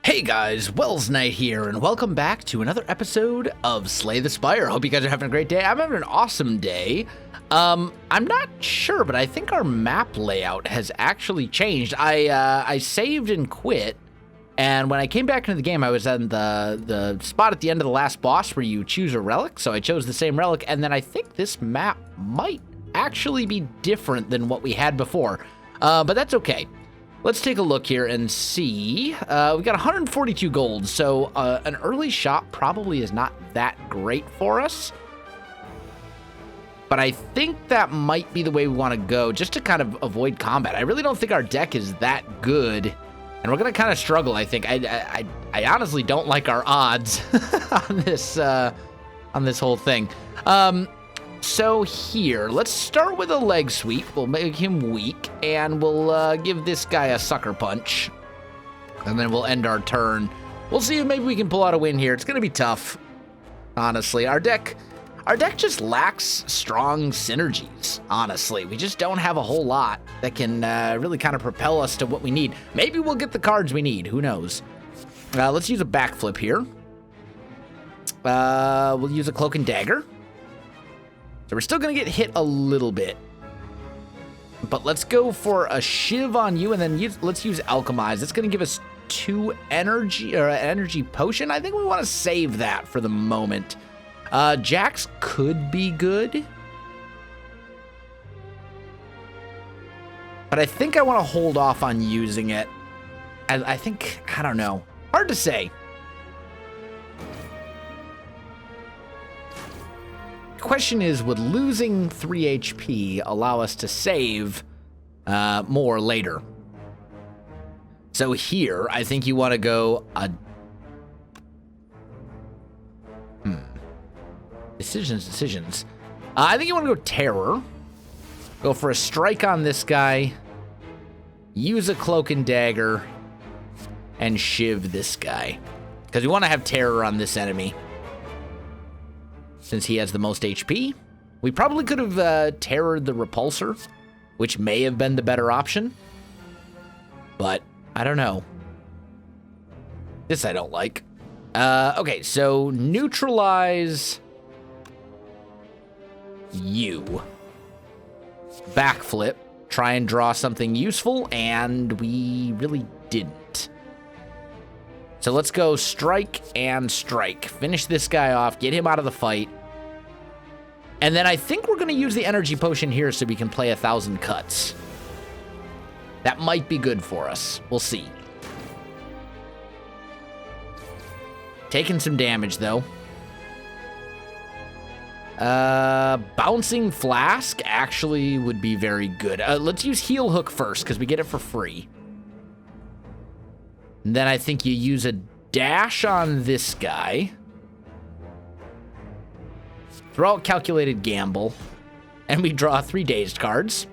Hey guys, Wels Knight here, and welcome back to another episode of Slay the Spire. Hope you guys are having a great day. I'm having an awesome day. I'm not sure, but I think our map layout has actually changed. I saved and quit, and when I came back into the game, I was in the spot at the end of the last boss where you choose a relic, so I chose the same relic, and then I think this map might actually be different than what we had before, but that's okay. Let's take a look here and see. We got 142 gold, so an early shot probably is not that great for us. But I think that might be the way we want to go, just to kind of avoid combat. I really don't think our deck is that good, and we're going to kind of struggle, I think. I honestly don't like our odds on this whole thing. So here, let's start with a leg sweep. We'll make him weak, and we'll give this guy a sucker punch. And then we'll end our turn. We'll see if maybe we can pull out a win here. It's going to be tough, honestly. Our deck just lacks strong synergies, honestly. We just don't have a whole lot that can really kind of propel us to what we need. Maybe we'll get the cards we need. Who knows? Let's use a backflip here. We'll use a cloak and dagger. So we're still going to get hit a little bit. But let's go for a shiv on you, and then let's use alchemize. That's going to give us 2 energy, or an energy potion. I think we want to save that for the moment. Jax could be good. But I think I want to hold off on using it. I think, I don't know. Hard to say. Question is, would losing 3 HP allow us to save more later? So here, I think you want to go decisions. I think you want to go terror. Go for a strike on this guy. Use a cloak and dagger. And shiv this guy. Because we want to have terror on this enemy. Since he has the most HP. We probably could have terrored the repulsor, which may have been the better option. But I don't know. This I don't like. Okay, so neutralize you. Backflip. Try and draw something useful, and we really didn't. So let's go strike and strike. Finish this guy off, get him out of the fight. And then I think we're going to use the energy potion here so we can play 1,000 cuts. That might be good for us. We'll see. Taking some damage, though. Bouncing Flask actually would be very good. Let's use Heal Hook first, because we get it for free. And then I think you use a dash on this guy. Throw out Calculated Gamble. And we draw 3 dazed cards.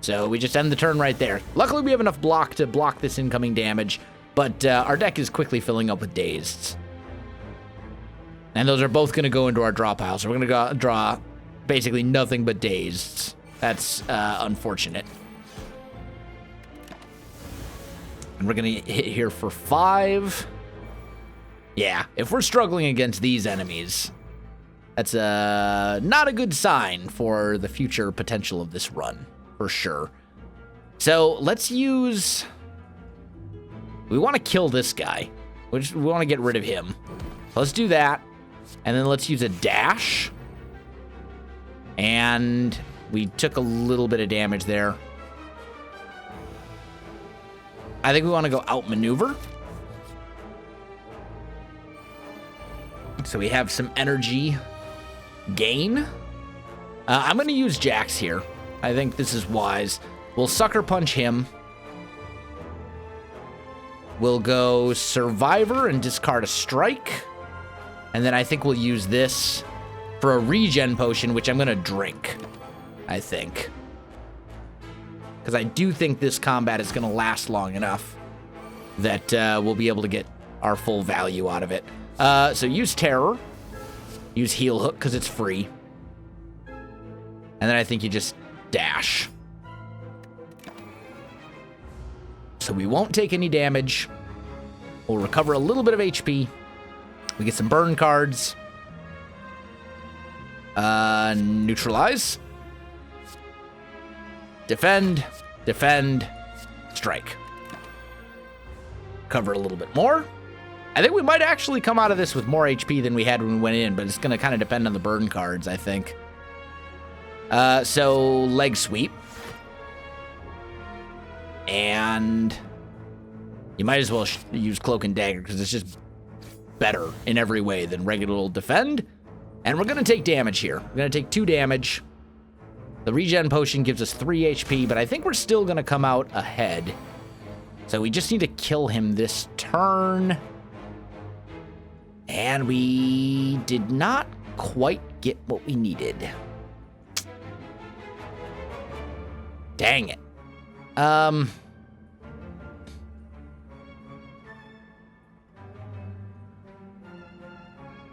So we just end the turn right there. Luckily, we have enough block to block this incoming damage. But our deck is quickly filling up with dazed. And those are both going to go into our draw pile. So we're going to draw basically nothing but dazed. That's unfortunate. And we're going to hit here for 5. Yeah, if we're struggling against these enemies, that's not a good sign for the future potential of this run, for sure. So let's use... We want to kill this guy. We want to get rid of him. Let's do that. And then let's use a dash. And we took a little bit of damage there. I think we want to go outmaneuver. So we have some energy gain. I'm going to use Jax here. I think this is wise. We'll sucker punch him. We'll go Survivor and discard a strike. And then I think we'll use this for a regen potion, which I'm going to drink, I think. Because I do think this combat is going to last long enough that we'll be able to get our full value out of it. So use Terror. Use Heal Hook because it's free. And then I think you just dash. So we won't take any damage. We'll recover a little bit of HP. We get some burn cards. Neutralize. Defend. Defend. Strike. Cover a little bit more. I think we might actually come out of this with more HP than we had when we went in, but it's going to kind of depend on the burn cards, I think. So, leg sweep. And you might as well use Cloak and Dagger because it's just better in every way than regular defend. And we're going to take damage here. We're going to take 2 damage. The regen potion gives us 3 HP, but I think we're still going to come out ahead. So we just need to kill him this turn. And we did not quite get what we needed. Dang it.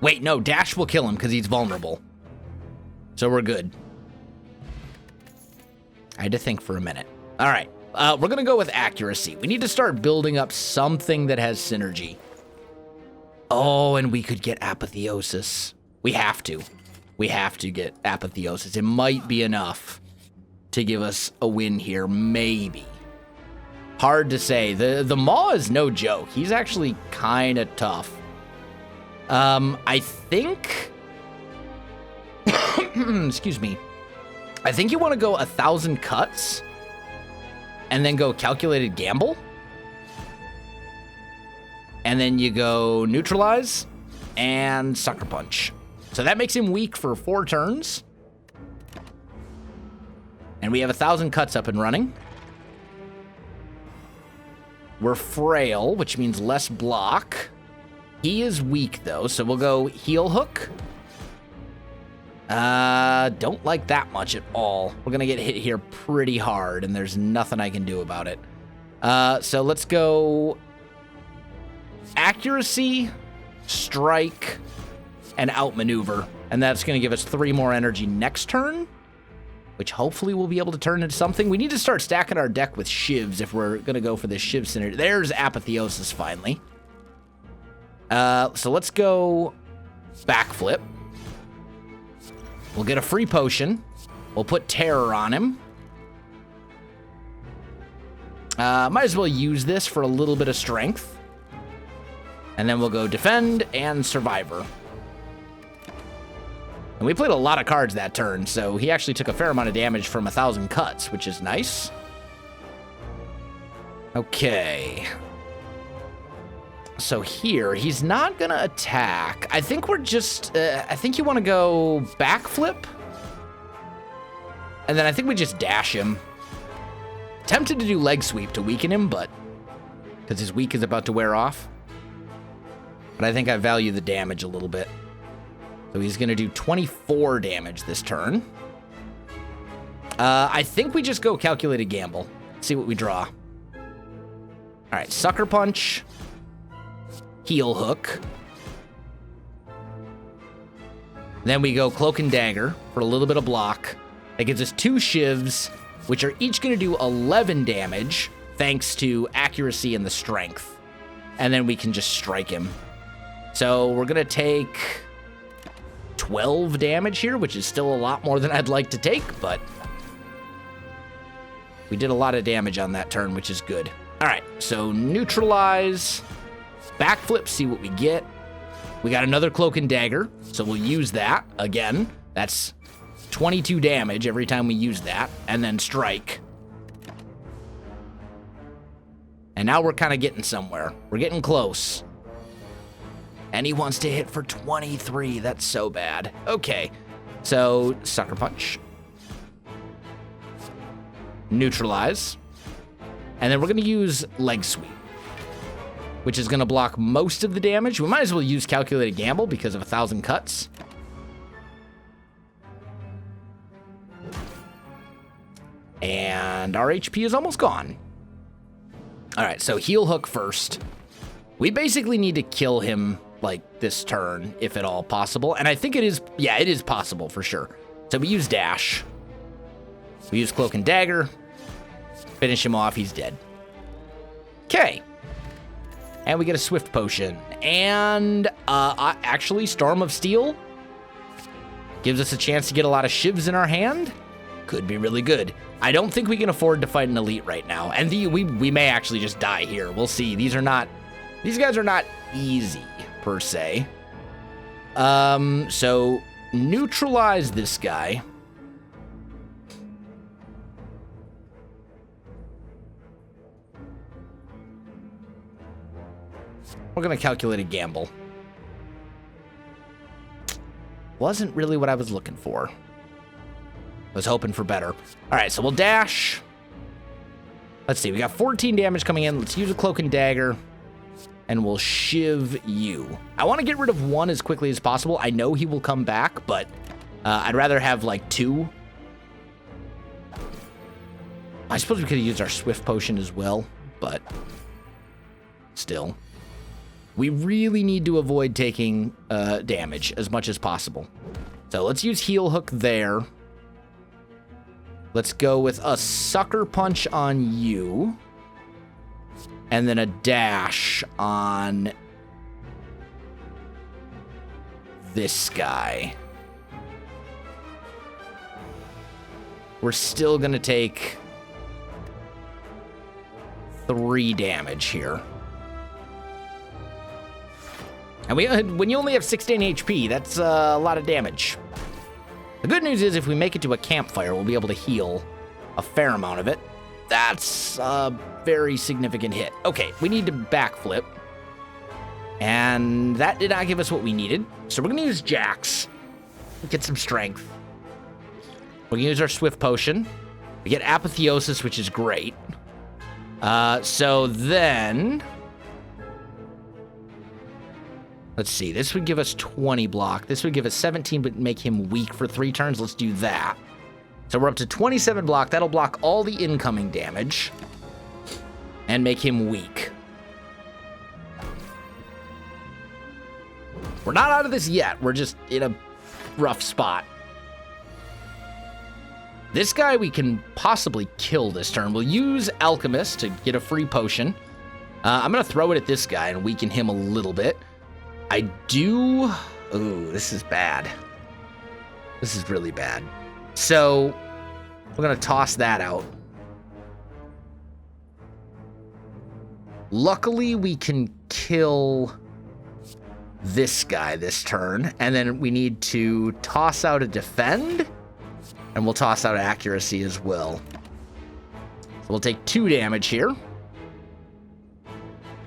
Wait, no, dash will kill him because he's vulnerable. So we're good. I had to think for a minute. All right, we're going to go with accuracy. We need to start building up something that has synergy. Oh, and we could get apotheosis. We have to. We have to get apotheosis. It might be enough to give us a win here, maybe. Hard to say. The Maw is no joke. He's actually kind of tough. I think... Excuse me. I think you want to go 1,000 cuts and then go calculated gamble. And then you go neutralize and sucker punch. So that makes him weak for 4 turns. And we have 1,000 cuts up and running. We're frail, which means less block. He is weak, though, so we'll go heel hook. Don't like that much at all. We're going to get hit here pretty hard, and there's nothing I can do about it. So let's go accuracy, strike, and outmaneuver. And that's going to give us 3 more energy next turn, which hopefully we'll be able to turn into something. We need to start stacking our deck with shivs if we're going to go for this shiv synergy. There's apotheosis finally. So let's go backflip. We'll get a free potion. We'll put terror on him. Might as well use this for a little bit of strength. And then we'll go defend and survivor. And we played a lot of cards that turn, so he actually took a fair amount of damage from 1,000 cuts, which is nice. Okay. So here, he's not gonna attack. I think we're just, I think you want to go backflip. And then I think we just dash him. Tempted to do leg sweep to weaken him, but because his weak is about to wear off. But I think I value the damage a little bit. So he's gonna do 24 damage this turn. I think we just go calculated gamble. See what we draw. All right, sucker punch. Heel hook. Then we go cloak and dagger for a little bit of block. That gives us 2 shivs, which are each going to do 11 damage, thanks to accuracy and the strength. And then we can just strike him. So we're going to take 12 damage here, which is still a lot more than I'd like to take, but we did a lot of damage on that turn, which is good. All right, so neutralize. Backflip, see what we get. We got another cloak and dagger, so we'll use that again. That's 22 damage every time we use that, and then strike. And now we're kind of getting somewhere. We're getting close. And he wants to hit for 23. That's so bad. Okay, so sucker punch. Neutralize. And then we're going to use leg sweep, which is going to block most of the damage. We might as well use calculated gamble because of 1,000 cuts. And our HP is almost gone. All right, so heel hook first. We basically need to kill him like this turn, if at all possible. And I think it is, yeah, it is possible for sure. So we use dash. We use cloak and dagger. Finish him off, he's dead. Okay. And we get a Swift Potion. And actually, Storm of Steel gives us a chance to get a lot of shivs in our hand. Could be really good. I don't think we can afford to fight an elite right now. And we may actually just die here. We'll see. These guys are not easy, per se. So neutralize this guy. We're gonna calculate a gamble. Wasn't really what I was looking for. Was hoping for better. All right, so we'll dash. Let's see, we got 14 damage coming in. Let's use a Cloak and Dagger, and we'll shiv you. I want to get rid of one as quickly as possible. I know he will come back, but I'd rather have like two. I suppose we could have used our Swift Potion as well, but still. We really need to avoid taking damage as much as possible. So let's use Heel Hook there. Let's go with a Sucker Punch on you. And then a dash on this guy. We're still going to take 3 damage here. And when you only have 16 HP, that's a lot of damage. The good news is if we make it to a campfire, we'll be able to heal a fair amount of it. That's a very significant hit. Okay, we need to backflip. And that did not give us what we needed. So we're going to use Jax to get some strength. We're going to use our Swift Potion. We get Apotheosis, which is great. So then... Let's see, this would give us 20 block. This would give us 17, but make him weak for 3 turns. Let's do that. So we're up to 27 block. That'll block all the incoming damage and make him weak. We're not out of this yet. We're just in a rough spot. This guy we can possibly kill this turn. We'll use Alchemist to get a free potion. I'm going to throw it at this guy and weaken him a little bit. I do... Ooh, this is bad. This is really bad. So, we're going to toss that out. Luckily, we can kill this guy this turn. And then we need to toss out a defend. And we'll toss out accuracy as well. So we'll take 2 damage here.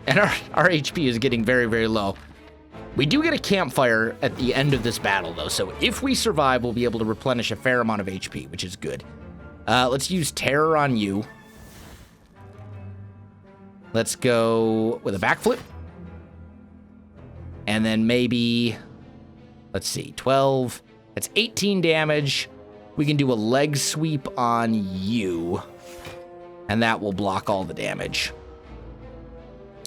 And our HP is getting very, very low. We do get a campfire at the end of this battle, though, so if we survive, we'll be able to replenish a fair amount of HP, which is good. Let's use Terror on you. Let's go with a backflip. And then maybe, let's see, 12. That's 18 damage. We can do a leg sweep on you, and that will block all the damage.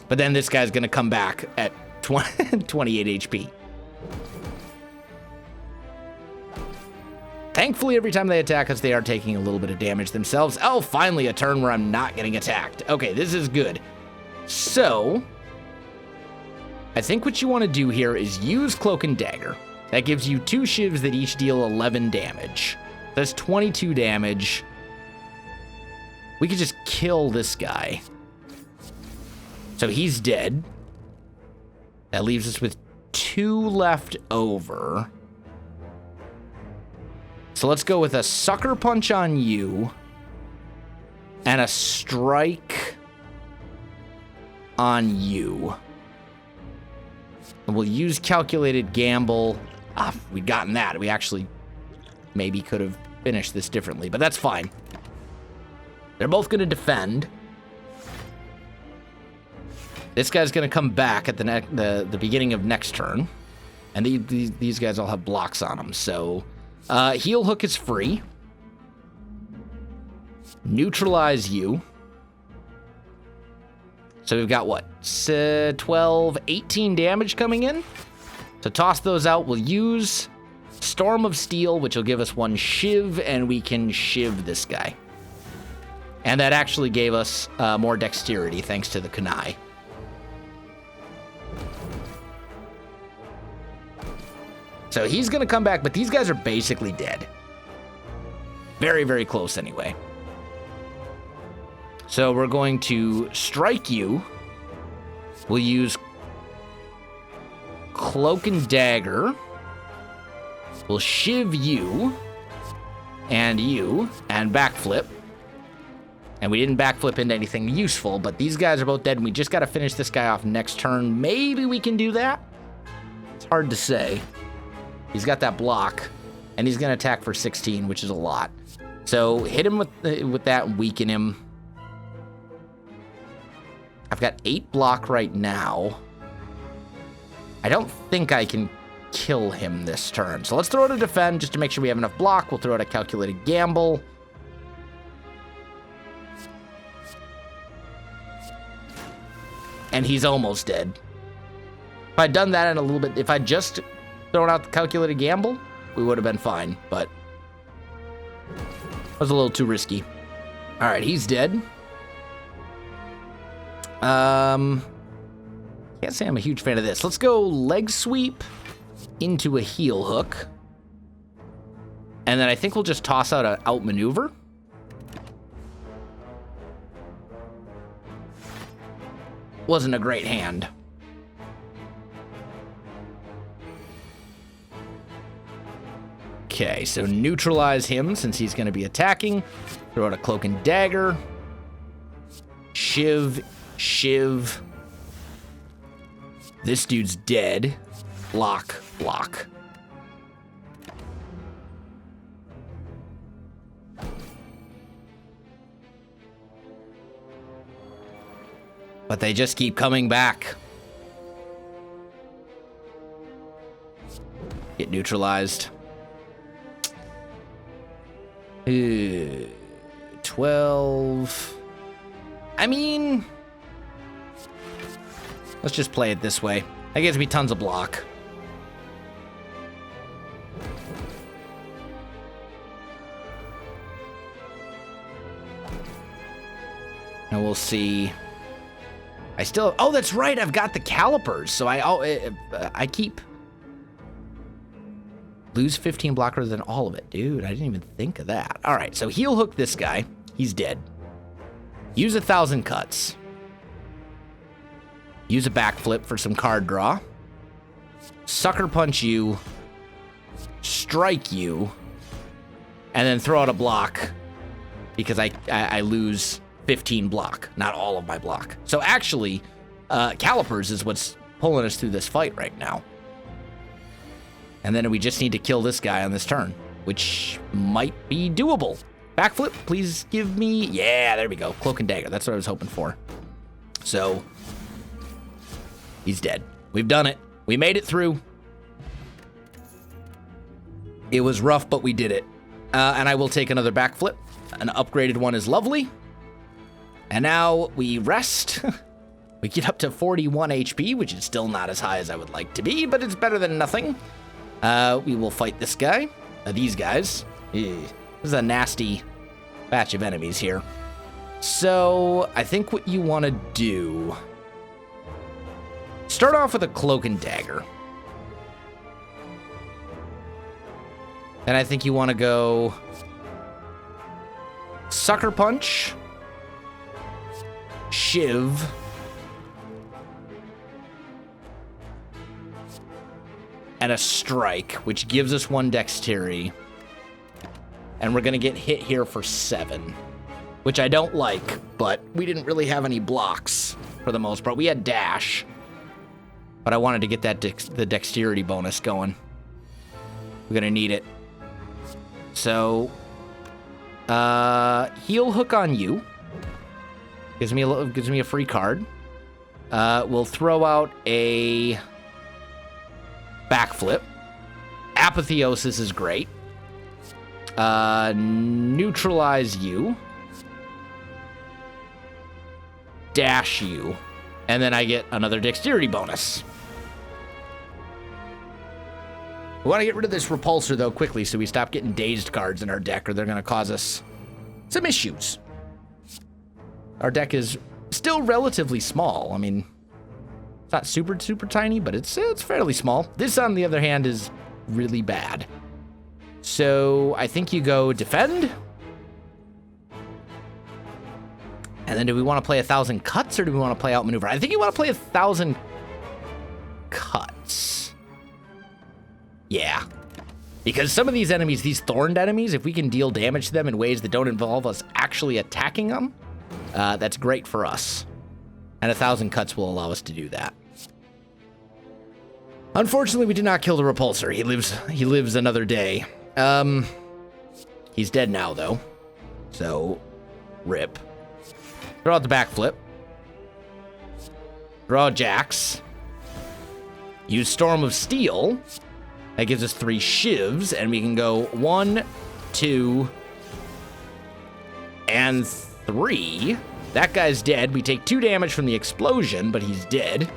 But then this guy's going to come back at 28 HP. Thankfully, every time they attack us, they are taking a little bit of damage themselves. Oh, finally a turn where I'm not getting attacked. Okay, this is good. So, I think what you want to do here is use Cloak and Dagger. That gives you 2 shivs that each deal 11 damage. That's 22 damage. We could just kill this guy. So he's dead. That leaves us with 2 left over. So let's go with a Sucker Punch on you. And a Strike on you. And we'll use Calculated Gamble. If we'd gotten that, we actually maybe could have finished this differently, but that's fine. They're both going to defend. This guy's going to come back at the beginning of next turn. And these guys all have blocks on them. So, Heel Hook is free. Neutralize you. So we've got, what, 12, 18 damage coming in? To toss those out, we'll use Storm of Steel, which will give us 1 shiv, and we can shiv this guy. And that actually gave us more dexterity, thanks to the kunai. So he's going to come back, but these guys are basically dead. Very, very close anyway. So we're going to strike you. We'll use Cloak and Dagger. We'll shiv you. And backflip. And we didn't backflip into anything useful, but these guys are both dead, and we just got to finish this guy off next turn. Maybe we can do that. It's hard to say. He's got that block, and he's going to attack for 16, which is a lot. So hit him with that and weaken him. I've got 8 block right now. I don't think I can kill him this turn. So let's throw out a defend just to make sure we have enough block. We'll throw out a calculated gamble. And he's almost dead. If I'd done that in a little bit, if I'd just thrown out the calculated gamble, we would have been fine, but it was a little too risky. All right, he's dead. Can't say I'm a huge fan of this. Let's go leg sweep into a heel hook. And then I think we'll just toss out an outmaneuver. Wasn't a great hand. Okay, so neutralize him since he's going to be attacking. Throw out a Cloak and Dagger. Shiv. This dude's dead. Block. But they just keep coming back. Get neutralized. 12. I mean, let's just play it this way. That gives me tons of block. And we'll see. Oh, that's right. I've got the calipers. So I keep lose 15 block rather than all of it. Dude, I didn't even think of that. All right, so heel hook this guy. He's dead. Use 1,000 cuts. Use a backflip for some card draw. Sucker punch you. Strike you. And then throw out a block because I lose 15 block, not all of my block. So actually, calipers is what's pulling us through this fight right now. And then we just need to kill this guy on this turn, which might be doable. Backflip, please give me... Yeah, there we go. Cloak and Dagger. That's what I was hoping for. So, he's dead. We've done it. We made it through. It was rough, but we did it. And I will take another backflip. An upgraded one is lovely. And now we rest. We get up to 41 HP, which is still not as high as I would like to be, but it's better than nothing. We will fight this guy. These guys. This is a nasty batch of enemies here. So I think what you want to do... Start off with a Cloak and Dagger. And I think you want to go... Sucker Punch. Shiv. And a strike, which gives us 1 dexterity. And we're going to get hit here for 7, which I don't like, but we didn't really have any blocks for the most part. We had dash, but I wanted to get that the dexterity bonus going. We're going to need it. So, heel hook on you. Gives me a free card. We'll throw out a backflip. Apotheosis is great. Neutralize you. Dash you. And then I get another dexterity bonus. We want to get rid of this repulsor, though, quickly so we stop getting dazed cards in our deck, or they're going to cause us some issues. Our deck is still relatively small. I mean, it's not super, super tiny, but it's fairly small. This, on the other hand, is really bad. So I think you go defend. And then do we want to play 1,000 cuts or do we want to play outmaneuver? I think you want to play 1,000 cuts. Yeah. Because some of these enemies, these thorned enemies, if we can deal damage to them in ways that don't involve us actually attacking them, that's great for us. And 1,000 cuts will allow us to do that. Unfortunately, we did not kill the repulsor. He lives another day. He's dead now, though. So, rip. Throw out the backflip. Draw Jax. Use Storm of Steel. That gives us 3 shivs, and we can go 1, 2, and 3. That guy's dead. We take 2 damage from the explosion, but he's dead.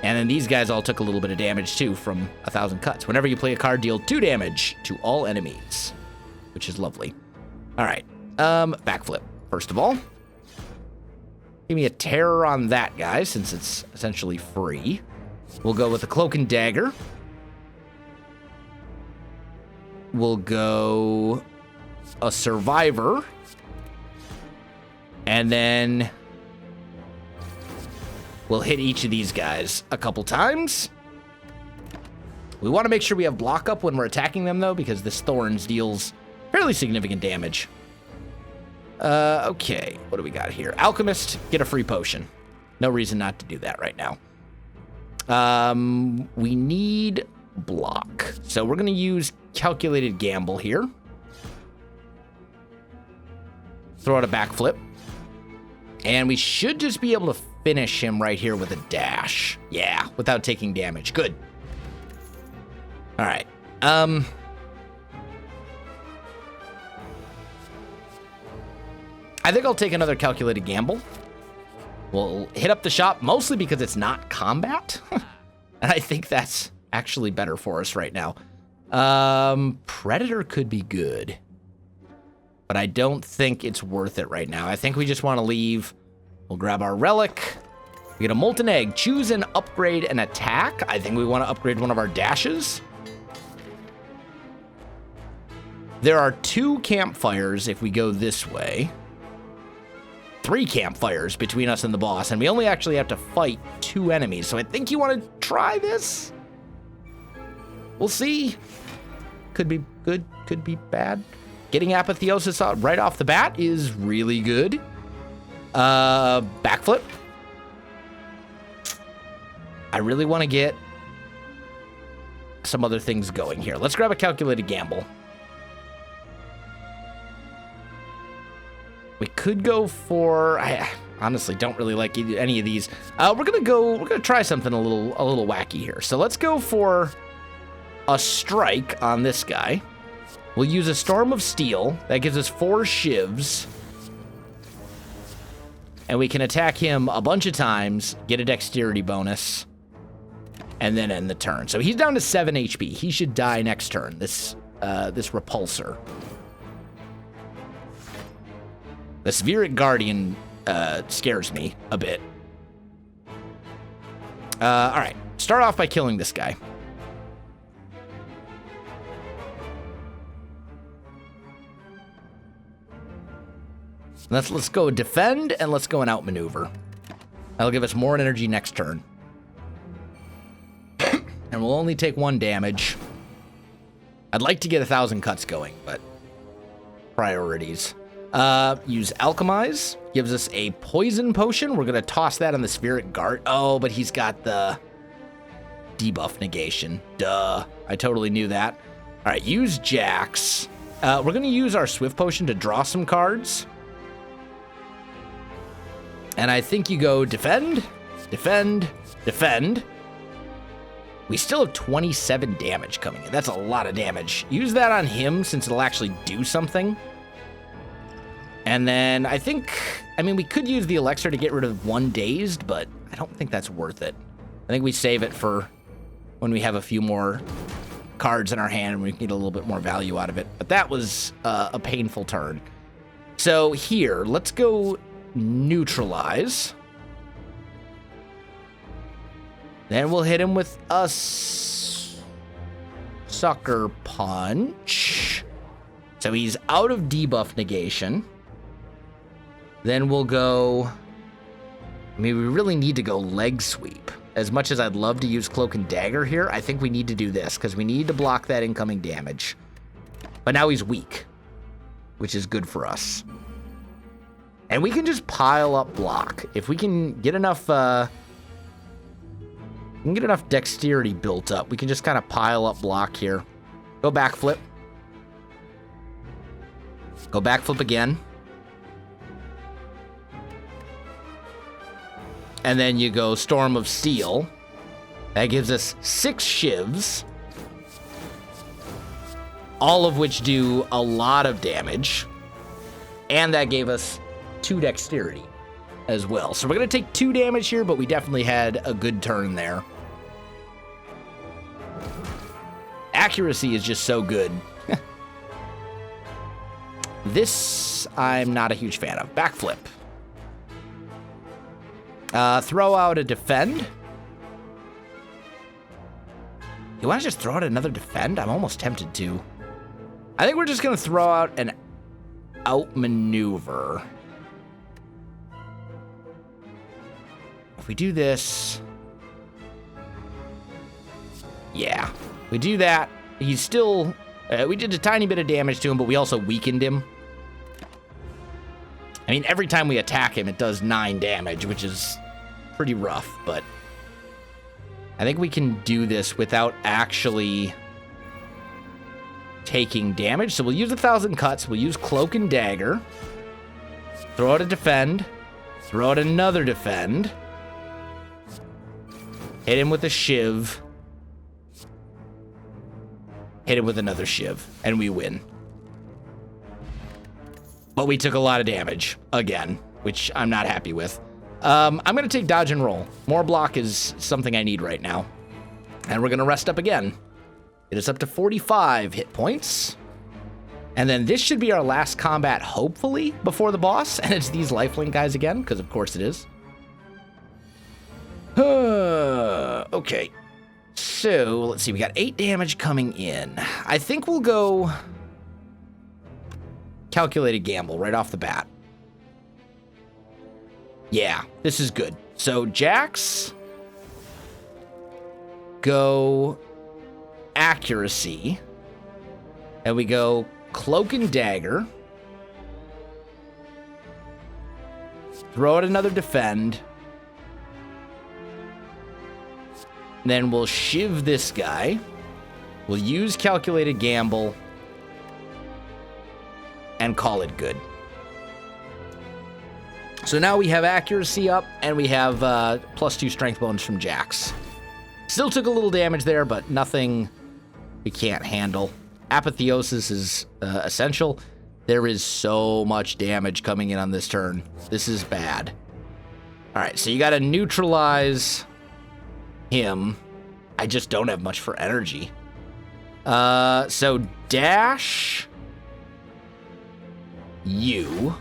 And then these guys all took a little bit of damage, too, from 1,000 cuts. Whenever you play a card, deal 2 damage to all enemies, which is lovely. All right. Backflip, first of all. Give me a terror on that guy, since it's essentially free. We'll go with the Cloak and Dagger. We'll go a Survivor. And then we'll hit each of these guys a couple times. We want to make sure we have block up when we're attacking them, though, because this Thorns deals fairly significant damage. Okay, what do we got here? Alchemist, get a free potion. No reason not to do that right now. We need block. So we're going to use Calculated Gamble here. Throw out a backflip. And we should just be able to finish him right here with a dash. Yeah, without taking damage. Good. All right. I think I'll take another Calculated Gamble. We'll hit up the shop, mostly because it's not combat. And I think that's actually better for us right now. Predator could be good. But I don't think it's worth it right now. I think we just want to leave. We'll grab our relic. We get a Molten Egg. Choose and upgrade an attack. I think we want to upgrade one of our dashes. There are 2 campfires if we go this way. 3 campfires between us and the boss, and we only actually have to fight 2 enemies. So I think you want to try this. We'll see. Could be good, could be bad. Getting Apotheosis out right off the bat is really good. Backflip. I really want to get some other things going here. Let's grab a Calculated Gamble. We could go for, I honestly don't really like any of these. We're gonna try something a little wacky here. So let's go for a strike on this guy. We'll use a Storm of Steel. That gives us 4 shivs. And we can attack him a bunch of times, get a dexterity bonus, and then end the turn. So he's down to 7 HP. He should die next turn, this repulsor. The Spheric Guardian scares me a bit. All right, start off by killing this guy. Let's go defend, and let's go and outmaneuver. That'll give us more energy next turn. And we'll only take 1 damage. I'd like to get 1,000 cuts going, but priorities. Use Alchemize. Gives us a poison potion. We're going to toss that on the Spheric Guard. Oh, but he's got the debuff negation. Duh. I totally knew that. All right, use Jax. We're going to use our Swift Potion to draw some cards. And I think you go defend, defend, defend. We still have 27 damage coming in. That's a lot of damage. Use that on him since it'll actually do something. And then I mean, we could use the Elixir to get rid of 1 dazed, but I don't think that's worth it. I think we save it for when we have a few more cards in our hand and we can get a little bit more value out of it. But that was a painful turn. So here, let's go neutralize. Then we'll hit him with a Sucker Punch. So he's out of debuff negation. Then we'll go... I mean, we really need to go leg sweep. As much as I'd love to use Cloak and Dagger here, I think we need to do this, because we need to block that incoming damage. But now he's weak, which is good for us. And we can just pile up block. If we can get enough, dexterity built up, we can just kind of pile up block here. Go backflip. Go backflip again. And then you go Storm of Steel. That gives us 6 shivs. All of which do a lot of damage. And that gave us 2 dexterity as well. So we're going to take 2 damage here, but we definitely had a good turn there. Accuracy is just so good. This I'm not a huge fan of. Backflip. Throw out a defend. You want to just throw out another defend? I'm almost tempted to. I think we're just going to throw out an outmaneuver. If we do this... Yeah. We do that. He's still... we did a tiny bit of damage to him, but we also weakened him. I mean, every time we attack him, it does 9 damage, which is pretty rough, but I think we can do this without actually taking damage. So we'll use 1,000 cuts. We'll use Cloak and Dagger. Throw out a defend. Throw out another defend. Hit him with a shiv. Hit him with another shiv, and we win. But we took a lot of damage, again, which I'm not happy with. I'm going to take dodge and roll. More block is something I need right now. And we're going to rest up again. It is up to 45 hit points. And then this should be our last combat, hopefully, before the boss. And it's these lifelink guys again, because of course it is. Okay. So, let's see. We got 8 damage coming in. I think we'll go... Calculated gamble right off the bat. Yeah, this is good. So Jax, go accuracy, and we go Cloak and Dagger. Throw out another defend. Then we'll shiv this guy. We'll use calculated gamble. And call it good. So now we have accuracy up, and we have +2 strength bonus from Jax. Still took a little damage there, but nothing we can't handle. Apotheosis is essential. There is so much damage coming in on this turn. This is bad. All right, so you got to neutralize him. I just don't have much for energy. So dash... You.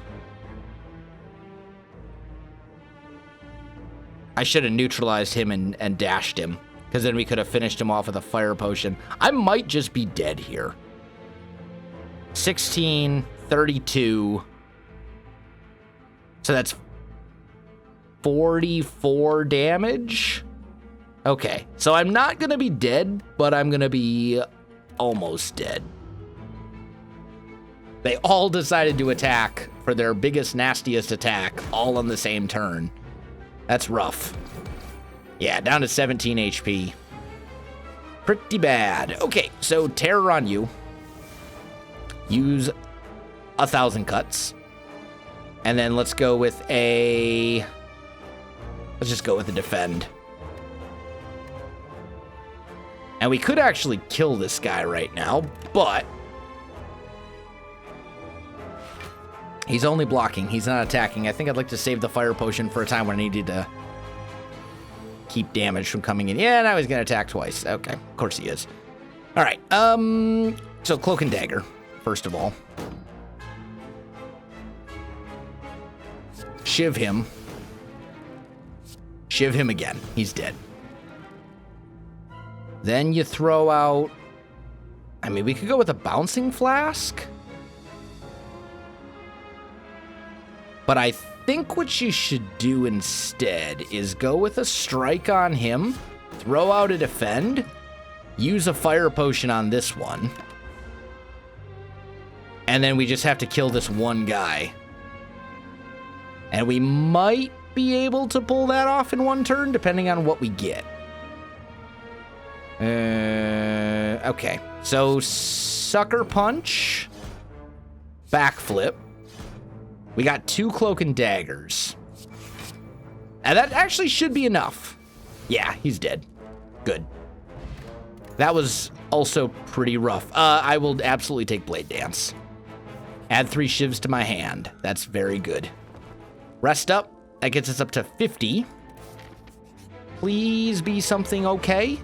I should have neutralized him and dashed him, because then we could have finished him off with a fire potion. I might just be dead here. 16, 32. So that's 44 damage. Okay, so I'm not going to be dead, but I'm going to be almost dead. They all decided to attack for their biggest, nastiest attack, all on the same turn. That's rough. Yeah, down to 17 HP. Pretty bad. Okay, so terror on you. Use 1,000 cuts. And then let's go with a... Let's just go with a defend. And we could actually kill this guy right now, but... He's only blocking. He's not attacking. I think I'd like to save the fire potion for a time when I needed to keep damage from coming in. Yeah, now he's going to attack twice. Okay, of course he is. All right. So Cloak and Dagger, first of all. Shiv him. Shiv him again. He's dead. Then you throw out I mean, we could go with a bouncing flask. But I think what you should do instead is go with a strike on him, throw out a defend, use a fire potion on this one, and then we just have to kill this one guy. And we might be able to pull that off in one turn, depending on what we get. Okay, so sucker punch, backflip. We got 2 cloak and daggers. And that actually should be enough. Yeah, he's dead. Good. That was also pretty rough. I will absolutely take Blade Dance. Add 3 shivs to my hand. That's very good. Rest up. That gets us up to 50. Please be something okay.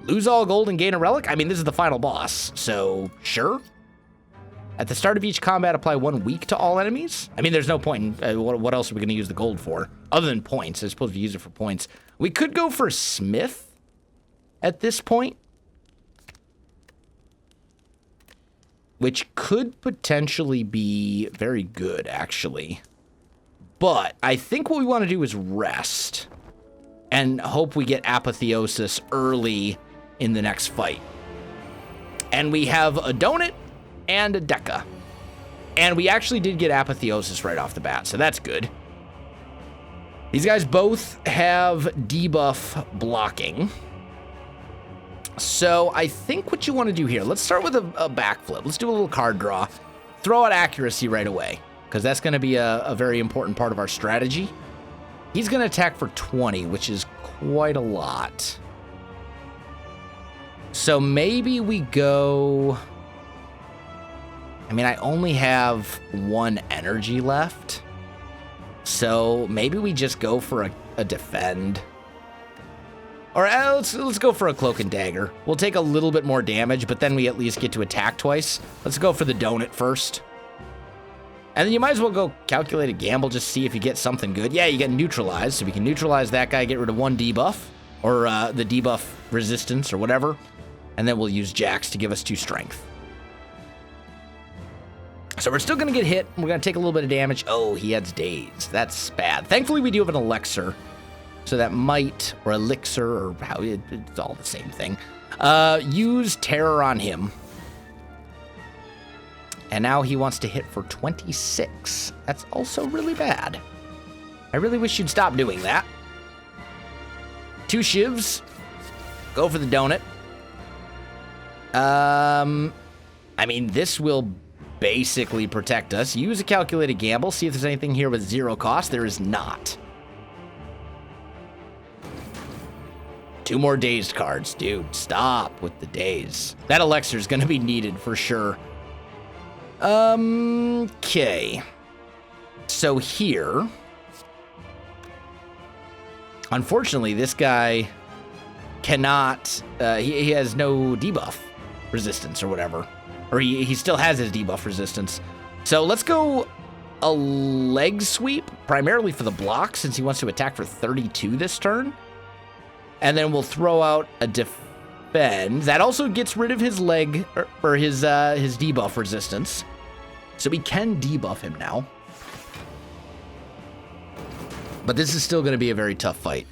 Lose all gold and gain a relic? I mean, this is the final boss, so sure. At the start of each combat, apply 1 weak to all enemies. I mean, there's no point in, what else are we going to use the gold for? Other than points. I suppose we use it for points. We could go for Smith at this point, which could potentially be very good, actually. But I think what we want to do is rest and hope we get apotheosis early in the next fight. And we have a donut and a deca. And we actually did get apotheosis right off the bat, so that's good. These guys both have debuff blocking. So I think what you want to do here, let's start with a backflip. Let's do a little card draw. Throw out accuracy right away, because that's going to be a very important part of our strategy. He's going to attack for 20, which is quite a lot. So maybe we go... I mean, I only have 1 energy left. So maybe we just go for a defend. Or let's go for a cloak and dagger. We'll take a little bit more damage, but then we at least get to attack twice. Let's go for the donut first. And then you might as well go calculate a gamble, just see if you get something good. Yeah, you get neutralized, so we can neutralize that guy, get rid of 1 debuff, or the debuff resistance or whatever. And then we'll use Jax to give us 2 strength. So we're still going to get hit. We're going to take a little bit of damage. Oh, he has daze. That's bad. Thankfully, we do have an elixir. So that might, or elixir, or how it's all the same thing. Use terror on him. And now he wants to hit for 26. That's also really bad. I really wish you'd stop doing that. 2 shivs. Go for the donut. I mean, this will basically protect us. Use a calculated gamble. See if there's anything here with 0 cost. There is not. 2 more dazed cards. Dude, stop with the daze. That elixir is going to be needed for sure. Okay. So here... Unfortunately, this guy cannot... he has no debuff resistance or whatever. Or he still has his debuff resistance. So let's go a leg sweep, primarily for the block, since he wants to attack for 32 this turn. And then we'll throw out a defend. That also gets rid of his leg, or his debuff resistance. So we can debuff him now. But this is still going to be a very tough fight.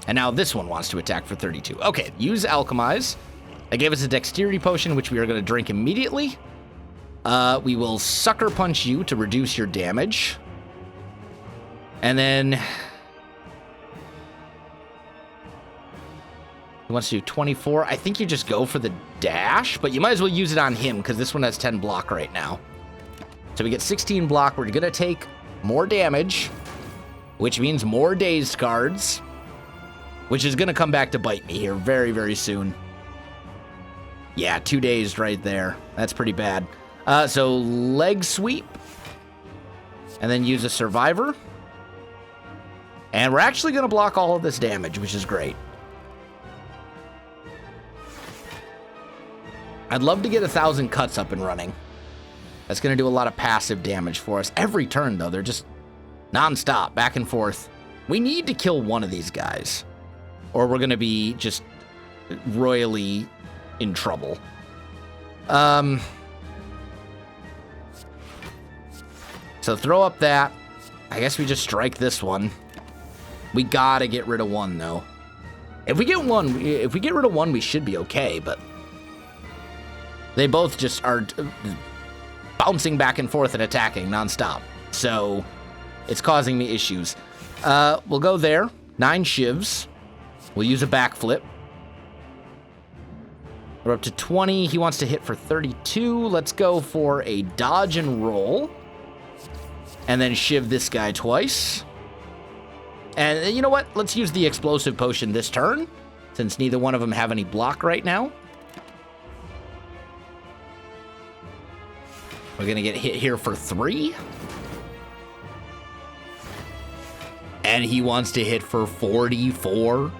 And now this one wants to attack for 32. Okay, use Alchemize. That gave us a dexterity potion, which we are going to drink immediately. We will sucker punch you to reduce your damage. And then... he wants to do 24. I think you just go for the dash, but you might as well use it on him, because this one has 10 block right now. So we get 16 block. We're going to take more damage, which means more dazed cards, which is going to come back to bite me here very, very soon. Yeah, 2 dazed right there. That's pretty bad. So leg sweep, and then use a survivor. And we're actually going to block all of this damage, which is great. I'd love to get 1,000 cuts up and running. That's going to do a lot of passive damage for us. Every turn, though, they're just non-stop, back and forth. We need to kill one of these guys, or we're going to be just royally in trouble. So throw up that. I guess we just strike this one. We gotta get rid of one, though. If we get rid of one, we should be okay, but they both just are bouncing back and forth and attacking nonstop. So it's causing me issues. We'll go there. 9 shivs. We'll use a backflip. We're up to 20. He wants to hit for 32. Let's go for a dodge and roll. And then shiv this guy twice. And you know what? Let's use the explosive potion this turn, since neither one of them have any block right now. We're going to get hit here for 3. And he wants to hit for 44.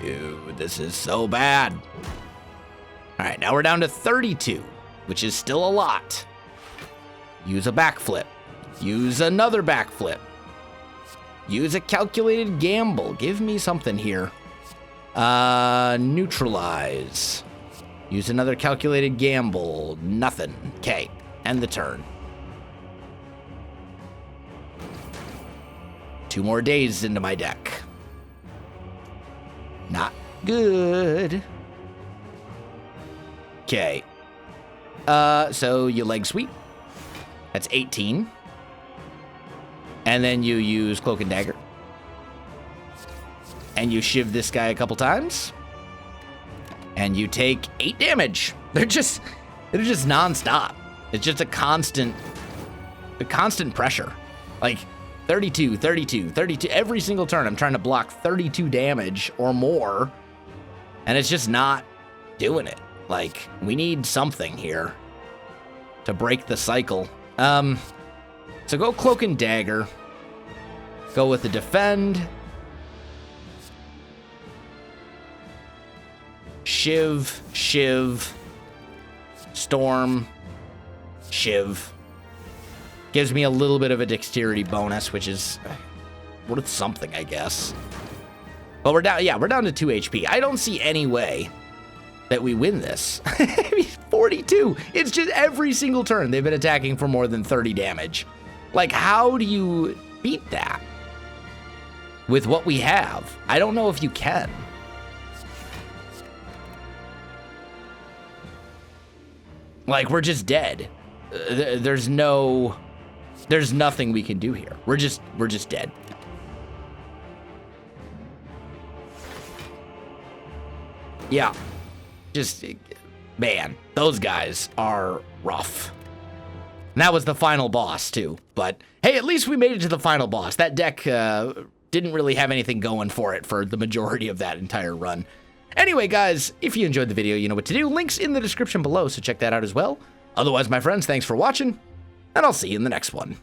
Dude, this is so bad. All right, now we're down to 32, which is still a lot. Use a backflip. Use another backflip. Use a calculated gamble. Give me something here. Neutralize. Use another calculated gamble. Nothing. Okay, end the turn. 2 more days into my deck. Not good. Okay. So you leg sweep. That's 18. And then you use Cloak and Dagger. And you shiv this guy a couple times. And you take 8 damage. They're just nonstop. It's just a constant pressure. Like 32, 32, 32. Every single turn I'm trying to block 32 damage or more. And it's just not doing it. Like, we need something here to break the cycle. So go Cloak and Dagger. Go with the Defend. Shiv, Shiv, Storm, Shiv. Gives me a little bit of a dexterity bonus, which is worth something, I guess. But we're down to 2 HP. I don't see any way that we win this. 42. It's just every single turn they've been attacking for more than 30 damage. Like, how do you beat that with what we have? I don't know if you can. Like, we're just dead. There's nothing we can do here. We're just dead. Yeah. Just, man, those guys are rough. And that was the final boss, too. But, hey, at least we made it to the final boss. That deck didn't really have anything going for it for the majority of that entire run. Anyway, guys, if you enjoyed the video, you know what to do. Links in the description below, so check that out as well. Otherwise, my friends, thanks for watching, and I'll see you in the next one.